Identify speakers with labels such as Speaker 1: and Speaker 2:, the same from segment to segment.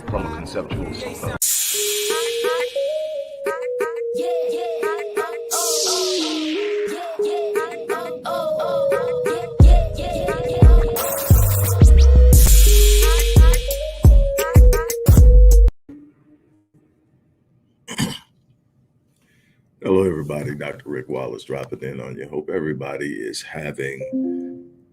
Speaker 1: From a conceptual standpoint. Hello, everybody. Dr. Rick Wallace dropping in on you. Hope everybody is having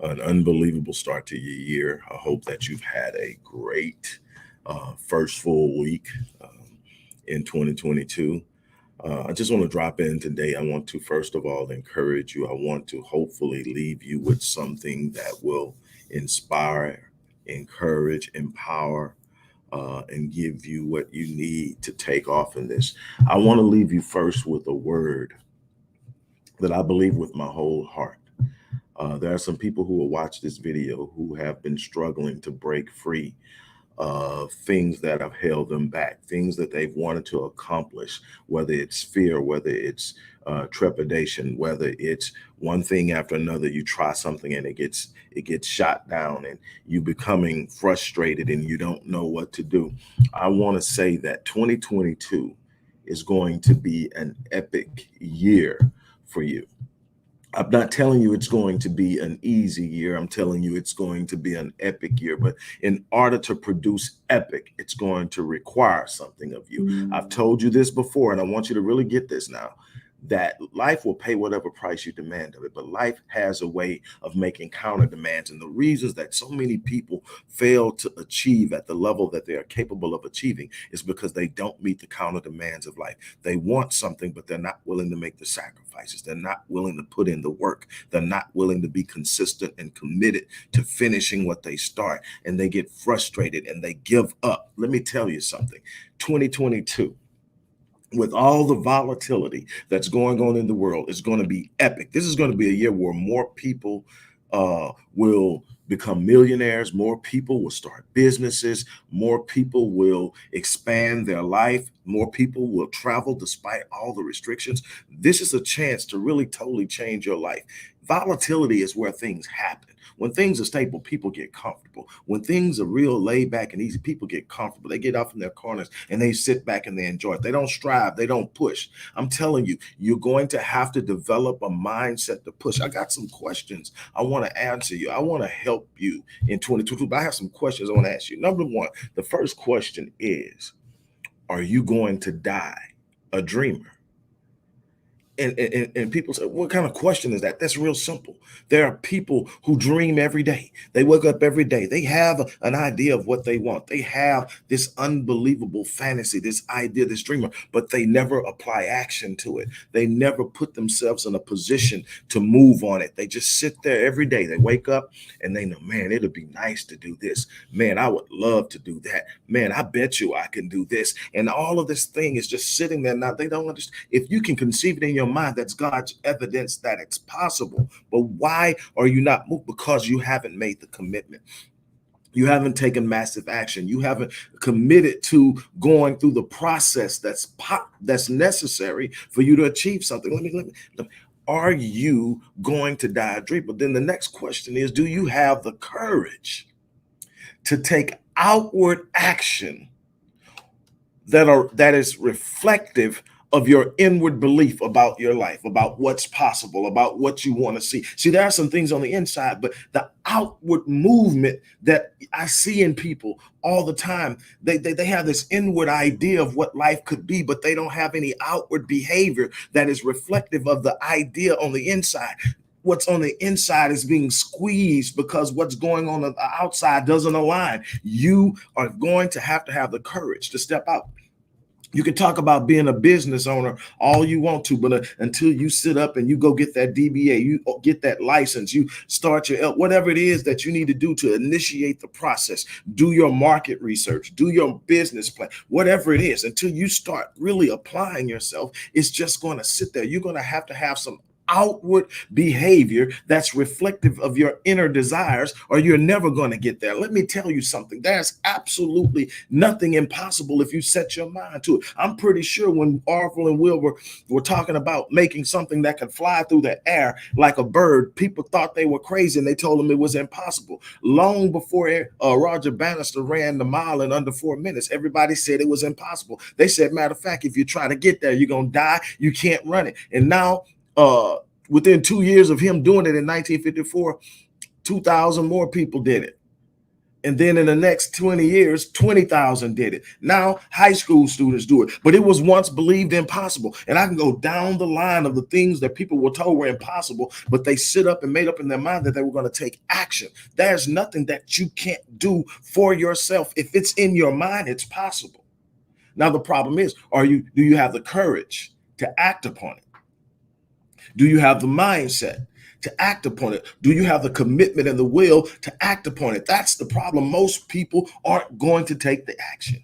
Speaker 1: an unbelievable start to your year. I hope that you've had a great first full week in 2022. I just want to drop in today. I want to, first of all, encourage you. I want to hopefully leave you with something that will inspire, encourage, empower, and give you what you need to take off in this. I want to leave you first with a word that I believe with my whole heart. There are some people who will watch this video who have been struggling to break free of things that have held them back, things that they've wanted to accomplish, whether it's fear, whether it's trepidation, whether it's one thing after another. You try something and it gets shot down and you becoming frustrated and you don't know what to do. I want to say that 2022 is going to be an epic year for you. I'm not telling you it's going to be an easy year. I'm telling you it's going to be an epic year. But in order to produce epic, it's going to require something of you. I've told you this before, and I want you to really get this now, that life will pay whatever price you demand of it, but life has a way of making counter demands. And the reasons that so many people fail to achieve at the level that they are capable of achieving is because they don't meet the counter demands of life. They want something, but they're not willing to make the sacrifices. They're not willing to put in the work. They're not willing to be consistent and committed to finishing what they start. And they get frustrated and they give up. Let me tell you something. 2022, with all the volatility that's going on in the world, is going to be epic. This is going to be a year where more people will become millionaires, more people will start businesses, more people will expand their life, more people will travel despite all the restrictions. This is a chance to really totally change your life. Volatility is where things happen. When things are stable, people get comfortable. When things are real laid back and easy, people get comfortable. They get off in their corners and they sit back and they enjoy it. They don't strive. They don't push. I'm telling you, you're going to have to develop a mindset to push. I got some questions I want to answer you. I want to help you in 2022, but I have some questions I want to ask you. Number one, the first question is, are you going to die a dreamer? And people say, what kind of question is that? That's real simple. There are people who dream every day. They wake up every day. They have an idea of what they want. They have this unbelievable fantasy, this idea, this dreamer, but they never apply action to it. They never put themselves in a position to move on it. They just sit there every day. They wake up and they know, man, it'd be nice to do this. Man, I would love to do that. Man, I bet you I can do this. And all of this thing is just sitting there. Now, they don't understand. If you can conceive it in your mind, that's God's evidence that it's possible. But why are you not moved? Because you haven't made the commitment. You haven't taken massive action. You haven't committed to going through the process that's necessary for you to achieve something. Let me. Are you going to die a dream? But then the next question is, do you have the courage to take outward action that is reflective of your inward belief about your life, about what's possible, about what you want to see? See, there are some things on the inside, but the outward movement that I see in people all the time, they have this inward idea of what life could be, but they don't have any outward behavior that is reflective of the idea on the inside. What's on the inside is being squeezed because what's going on the outside doesn't align. You are going to have the courage to step out. You can talk about being a business owner all you want to, but until you sit up and you go get that DBA, you get that license, you start your, whatever it is that you need to do to initiate the process, do your market research, do your business plan, whatever it is, until you start really applying yourself, it's just going to sit there. You're going to have some outward behavior that's reflective of your inner desires, or you're never going to get there. Let me tell you something. There's absolutely nothing impossible if you set your mind to it. I'm pretty sure when Orville and Will were talking about making something that could fly through the air like a bird, people thought they were crazy and they told them it was impossible. Long before Roger Bannister ran the mile in under 4 minutes, everybody said it was impossible. They said, matter of fact, if you try to get there, you're going to die. You can't run it. And now, within 2 years of him doing it in 1954, 2,000 more people did it. And then in the next 20 years, 20,000 did it. Now high school students do it, but it was once believed impossible. And I can go down the line of the things that people were told were impossible, but they sit up and made up in their mind that they were going to take action. There's nothing that you can't do for yourself. If it's in your mind, it's possible. Now the problem is, do you have the courage to act upon it? Do you have the mindset to act upon it? Do you have the commitment and the will to act upon it? That's the problem. Most people aren't going to take the action.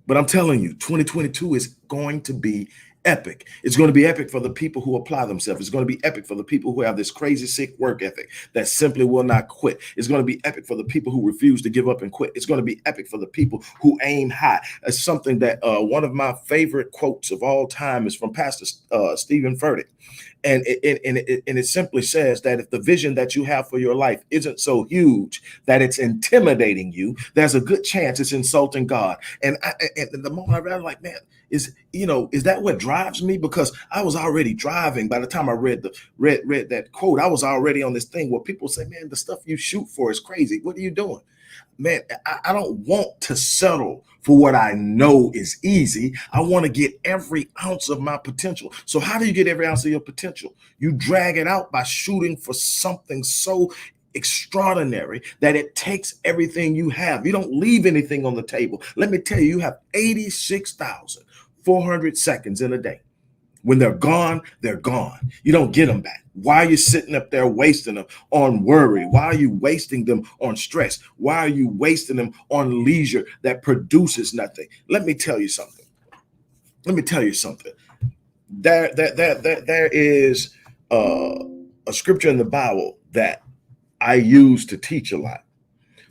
Speaker 1: But I'm telling you, 2022 is going to be epic. It's going to be epic for the people who apply themselves. It's going to be epic for the people who have this crazy sick work ethic that simply will not quit. It's going to be epic for the people who refuse to give up and quit. It's going to be epic for the people who aim high. It's something that one of my favorite quotes of all time is from Pastor Stephen Furtick. And it simply says that if the vision that you have for your life isn't so huge that it's intimidating you, there's a good chance it's insulting God. And the moment I read, I'm like, man, is that what drives me? Because I was already driving by the time I read that quote. I was already on this thing where people say, man, the stuff you shoot for is crazy. What are you doing? Man, I don't want to settle for what I know is easy. I want to get every ounce of my potential. So how do you get every ounce of your potential? You drag it out by shooting for something so extraordinary that it takes everything you have. You don't leave anything on the table. Let me tell you, you have 86,400 seconds in a day. When they're gone, they're gone. You don't get them back. Why are you sitting up there wasting them on worry? Why are you wasting them on stress? Why are you wasting them on leisure that produces nothing? Let me tell you something. There is a scripture in the Bible that I use to teach a lot.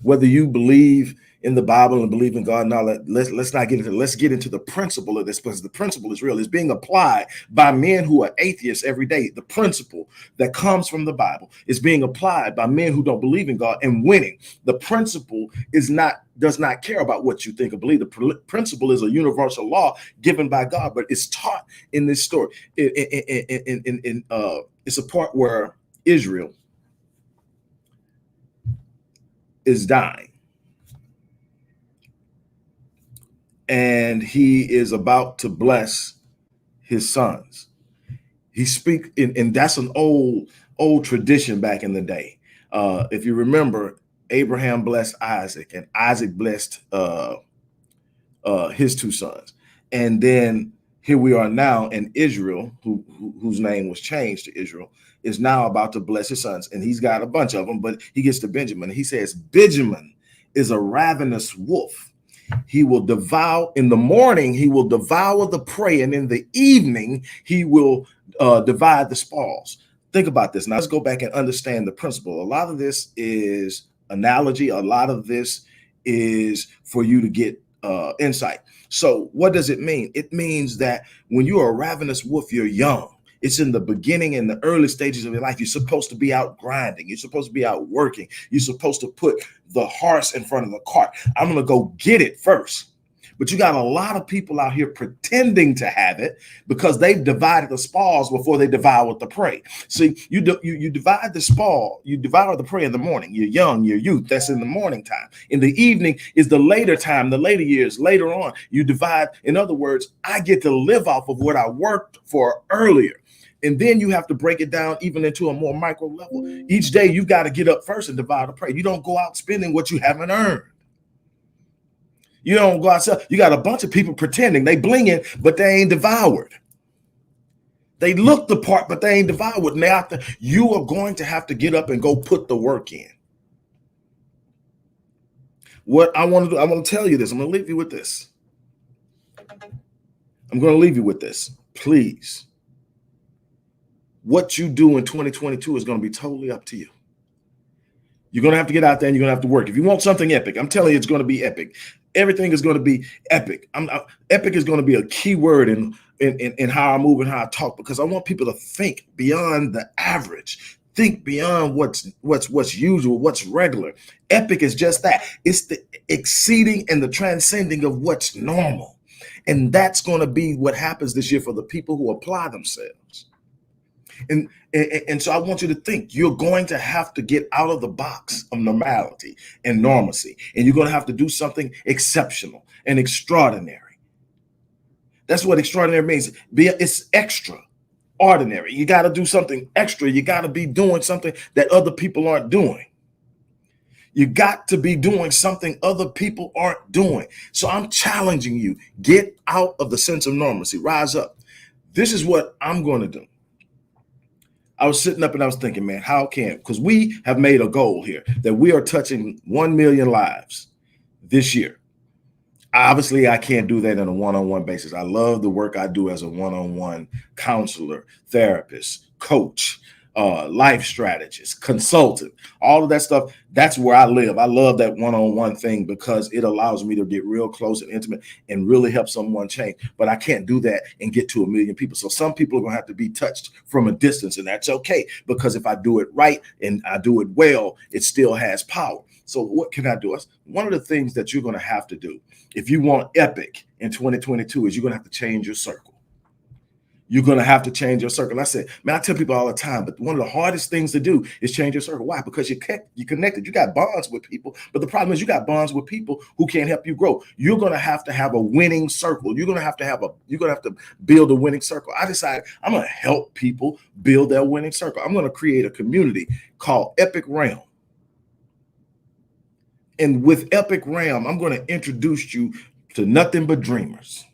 Speaker 1: Whether you believe in the Bible and believe in God, now let's not get into it. Let's get into the principle of this, because the principle is real. It's being applied by men who are atheists every day. The principle that comes from the Bible is being applied by men who don't believe in God and winning. The principle does not care about what you think or believe. The principle is a universal law given by God, but it's taught in this story. It's a part where Israel is dying. And he is about to bless his sons. He speaks, and that's an old tradition back in the day. If you remember, Abraham blessed Isaac, and Isaac blessed his two sons. And then here we are now, and Israel, whose name was changed to Israel, is now about to bless his sons. And he's got a bunch of them, but he gets to Benjamin. He says, Benjamin is a ravenous wolf. He will devour in the morning, he will devour the prey, and in the evening, he will divide the spoils. Think about this. Now, let's go back and understand the principle. A lot of this is analogy. A lot of this is for you to get insight. So what does it mean? It means that when you're a ravenous wolf, you're young. It's in the beginning, in the early stages of your life. You're supposed to be out grinding. You're supposed to be out working. You're supposed to put the horse in front of the cart. I'm going to go get it first. But you got a lot of people out here pretending to have it because they've divided the spoils before they devoured the prey. See, you divide the spoil, you devour the prey in the morning. You're young, you're youth. That's in the morning time. In the evening is the later time, the later years. Later on, you divide. In other words, I get to live off of what I worked for earlier. And then you have to break it down even into a more micro level. Each day, you've got to get up first and divide the prey. You don't go out spending what you haven't earned. You don't go outside. You got a bunch of people pretending they blinging, but they ain't devoured. They look the part, but they ain't devoured. Now you are going to have to get up and go put the work in. What I want to do, I want to tell you this. I'm going to leave you with this. I'm going to leave you with this. Please, what you do in 2022 is going to be totally up to you. You're going to have to get out there and you're going to have to work. If you want something epic, I'm telling you, it's going to be epic. Everything is going to be epic. Epic is going to be a key word in how I move and how I talk, because I want people to think beyond the average. Think beyond what's usual, what's regular. Epic is just that. It's the exceeding and the transcending of what's normal. And that's going to be what happens this year for the people who apply themselves. And so I want you to think you're going to have to get out of the box of normality and normalcy, and you're going to have to do something exceptional and extraordinary. That's what extraordinary means. It's extraordinary. You got to do something extra. You got to be doing something that other people aren't doing. You got to be doing something other people aren't doing. So I'm challenging you, get out of the sense of normalcy, rise up. This is what I'm going to do. I was sitting up and I was thinking, man, because we have made a goal here that we are touching 1 million lives this year. Obviously, I can't do that on a one-on-one basis. I love the work I do as a one-on-one counselor, therapist, coach, life strategist, consultant, all of that stuff. That's where I live. I love that one-on-one thing because it allows me to get real close and intimate and really help someone change. But I can't do that and get to 1 million people. So some people are going to have to be touched from a distance, and that's okay, because if I do it right and I do it well, it still has power. So what can I do? One of the things that you're going to have to do if you want epic in 2022 is you're going to have to change your circle. You're going to have to change your circle. I said, man, I tell people all the time, but one of the hardest things to do is change your circle. Why? Because you're connected. You got bonds with people, but the problem is you got bonds with people who can't help you grow. You're going to have a winning circle. You're going to have to build a winning circle. I decided I'm going to help people build their winning circle. I'm going to create a community called Epic Realm. And with Epic Realm, I'm going to introduce you to nothing but dreamers.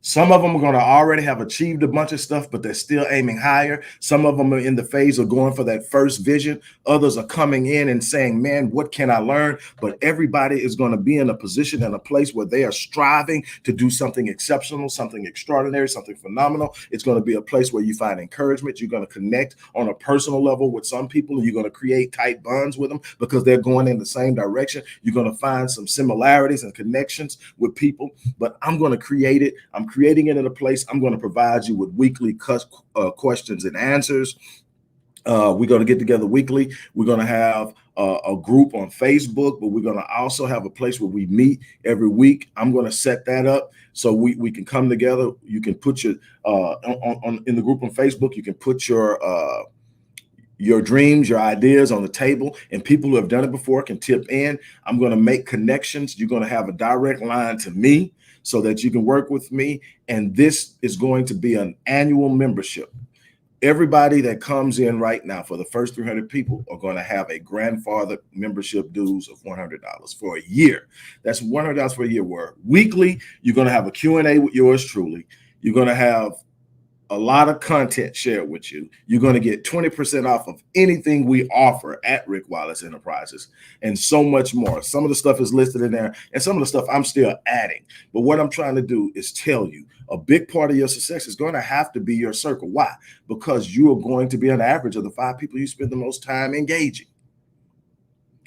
Speaker 1: Some of them are going to already have achieved a bunch of stuff, but they're still aiming higher. Some of them are in the phase of going for that first vision. Others are coming in and saying, man, what can I learn? But everybody is going to be in a position and a place where they are striving to do something exceptional, something extraordinary, something phenomenal. It's going to be a place where you find encouragement. You're going to connect on a personal level with some people, and you're going to create tight bonds with them because they're going in the same direction. You're going to find some similarities and connections with people, but I'm going to create it. I'm creating it in a place. I'm going to provide you with weekly questions and answers. We're going to get together weekly. We're going to have a group on Facebook, but we're going to also have a place where we meet every week. I'm going to set that up so we can come together. You can put your in the group on Facebook. You can put your dreams, your ideas on the table, and people who have done it before can tip in. I'm going to make connections. You're going to have a direct line to me so that you can work with me. And this is going to be an annual membership. Everybody that comes in right now for the first 300 people are going to have a grandfather membership dues of $100 for a year. That's $100 for a year, where weekly you're going to have a Q&A with yours truly. You're going to have a lot of content shared with you. You're going to get 20% off of anything we offer at Rick Wallace Enterprises, and so much more. Some of the stuff is listed in there, and some of the stuff I'm still adding. But what I'm trying to do is tell you a big part of your success is going to have to be your circle. Why? Because you are going to be an average of the 5 people you spend the most time engaging.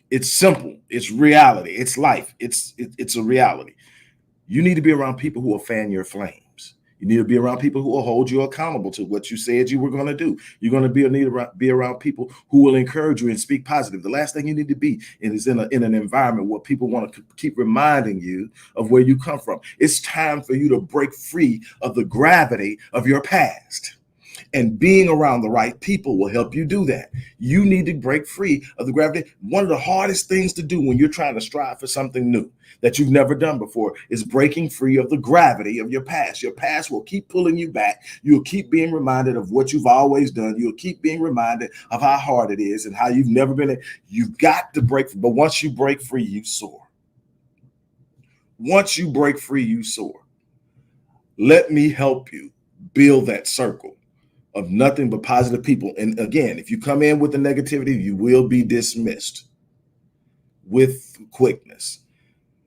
Speaker 1: It's simple. It's reality. It's life. It's a reality. You need to be around people who will fan your flame. You need to be around people who will hold you accountable to what you said you were going to do. You're going to need to be around people who will encourage you and speak positive. The last thing you need to be is in an environment where people want to keep reminding you of where you come from. It's time for you to break free of the gravity of your past. And being around the right people will help you do that. You need to break free of the gravity. One of the hardest things to do when you're trying to strive for something new that you've never done before is breaking free of the gravity of your past. Your past will keep pulling you back. You'll keep being reminded of what you've always done. You'll keep being reminded of how hard it is and how you've never been. You've got to break free. But once you break free, you soar. Once you break free, you soar. Let me help you build that circle of nothing but positive people. And again, if you come in with the negativity, you will be dismissed with quickness.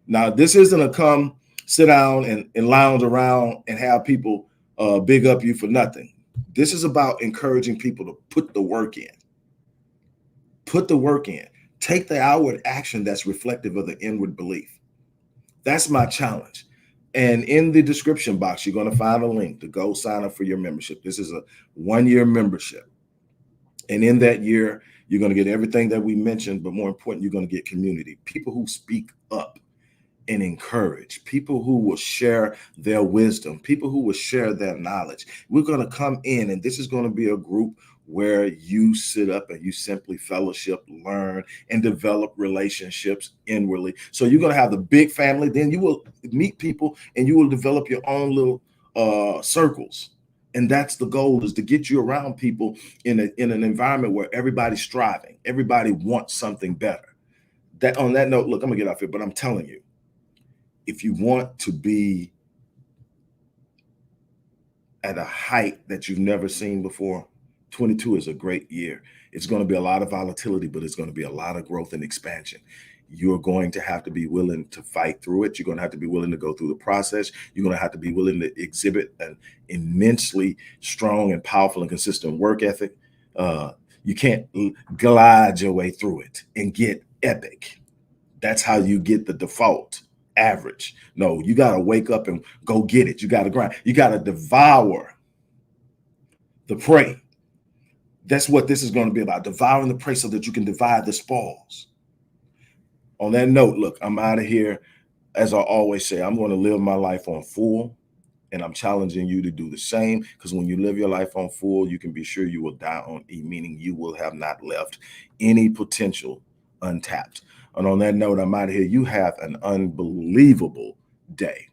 Speaker 1: Now, this isn't a come
Speaker 2: sit down and lounge around and have people big up you for nothing. This is about encouraging people to put the work in. Put the work in. Take the outward action that's reflective of the inward belief. That's my challenge. And in the description box, you're going to find a link to go sign up for your membership. This is a 1-year membership. And in that year, you're going to get everything that we mentioned, but more important, you're going to get community, people who speak up and encourage, people who will share their wisdom, people who will share their knowledge. We're going to come in, and this is going to be a group where you sit up and you simply fellowship, learn, and develop relationships inwardly. So you're going to have the big family, then you will meet people and you will develop your own little circles. And that's the goal, is to get you around people in an environment where everybody's striving, everybody wants something better. That, on that note, look, I'm gonna get off here, but I'm telling you, if you want to be at a height that you've never seen before, 22 is a great year. It's going to be a lot of volatility, but it's going to be a lot of growth and expansion. You're going to have to be willing to fight through it. You're going to have to be willing to go through the process. You're going to have to be willing to exhibit an immensely strong and powerful and consistent work ethic. You can't glide your way through it and get epic. That's how you get the default average. No, you got to wake up and go get it. You got to grind. You got to devour the prey. That's what this is going to be about, devouring the prey so that you can divide the spoils. On that note, look, I'm out of here. As I always say, I'm going to live my life on full, and I'm challenging you to do the same, because when you live your life on full, you can be sure you will die on E, meaning you will have not left any potential untapped. And on that note, I'm out of here. You have an unbelievable day.